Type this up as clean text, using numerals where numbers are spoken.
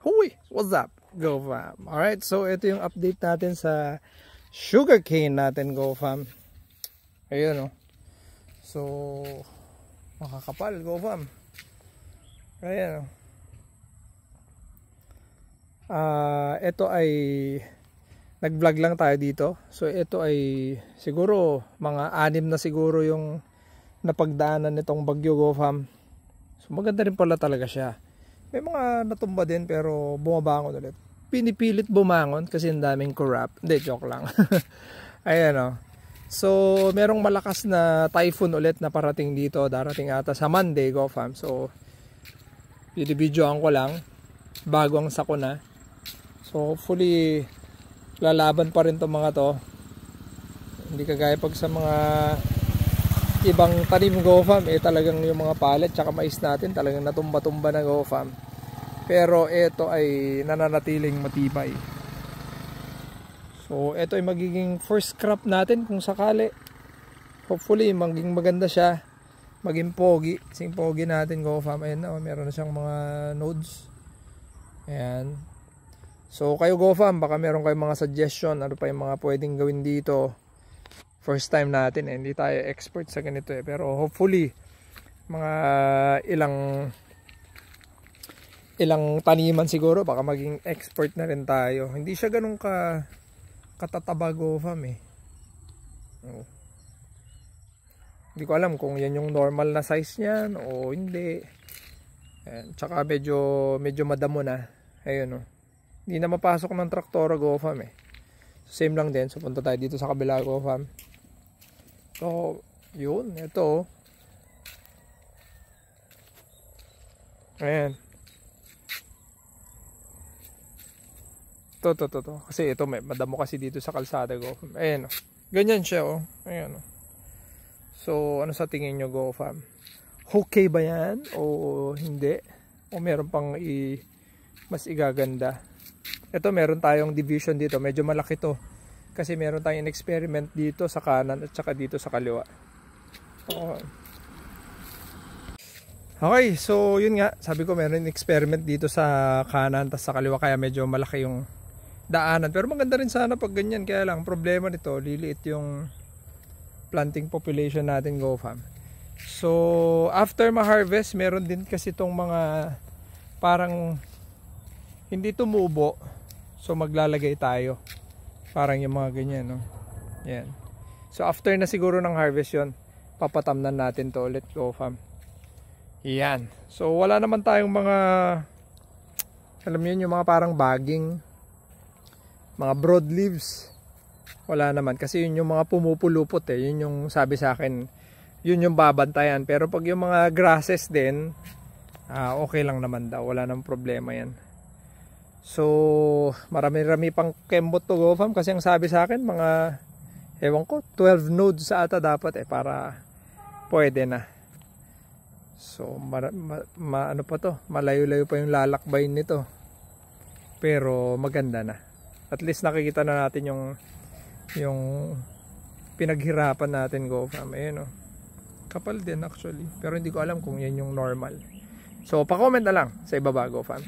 Huy! What's up? Go fam. Alright, so ito yung update natin sa sugarcane natin, Go fam. Ayun, oh. So, makakapal, Go fam. Ayan, oh. Ito ay nag-vlog lang tayo dito. So, ito ay siguro mga 6 na siguro yung napagdaanan nitong bagyo, Go fam. So, maganda rin pala talaga siya. May mga natumba din pero bumabangon ulit. Pinipilit bumangon kasi ang daming corrupt. Hindi, joke lang. Ayan, o. So, merong malakas na typhoon ulit na parating dito. Darating ata sa Monday, Go fam. So, binibidyoan ko lang bago ang sakuna. So, hopefully lalaban pa rin itong mga to. Hindi kagaya pag sa mga ibang tanim, Go fam, talagang yung mga pallet tsaka mais natin talagang natumba-tumba na, Go fam. Pero ito ay nananatiling matibay. So ito ay magiging first crop natin kung sakali. Hopefully maging maganda siya, maging pogi. Sing pogi natin, Go fam. Ayan na, meron na siyang mga nodes. Ayan. So kayo, Go fam, baka meron kayong mga suggestion, ano pa yung mga pwedeng gawin dito. First time natin, hindi tayo expert sa ganito eh. Pero hopefully mga ilang taniman siguro baka maging expert na rin tayo. Hindi siya ganun katataba, Go fam eh. Oh. Hindi ko alam kung yan yung normal na size niyan o hindi. Ayan. Tsaka medyo madamo na. Ayun, oh. Hindi na mapasok ng traktora, Go fam eh. So, same lang din. So punta tayo dito sa kabila, Go fam. So, yun, ito. Ayan. To. Kasi ito, may madamo kasi dito sa kalsada, Go fam. Ayan, oh. Ganyan siya, oh. Ayan, oh. So, ano sa tingin nyo, Go fam? Okay ba yan? O hindi? O meron pang mas igaganda? Ito, meron tayong division dito. Medyo malaki to. Kasi meron tayong experiment dito sa kanan at saka dito sa kaliwa. Okay, so yun nga. Sabi ko meron experiment dito sa kanan at sa kaliwa. Kaya medyo malaki yung daanan. Pero maganda rin sana pag ganyan. Kaya lang, problema nito, liliit yung planting population natin, Go fam. So, after ma-harvest, meron din kasi itong mga parang hindi tumubo. So, maglalagay tayo. Parang yung mga ganyan, no? Yan. So after na siguro ng harvest yon, papatamnan natin to ulit, Go fam. Yan. So wala naman tayong mga, alam niyo yung mga parang bagging, mga broadleaves. Wala naman kasi yun yung mga pumupulupot eh. Yun yung sabi sa akin, yun yung babantayan. Pero pag yung mga grasses din, okay lang naman daw. Wala namang problema yan. So, marami-rami pang kembot to, Go fam, kasi ang sabi sa akin, mga, ewan ko, 12 nodes sa ata dapat eh, para pwede na. So, ano pa to, malayo-layo pa yung lalakbayin nito. Pero, maganda na. At least nakikita na natin yung pinaghirapan natin, Go fam. Ayun, oh. Kapal din actually. Pero hindi ko alam kung yan yung normal. So, pa-comment na lang sa ibaba, Go fam.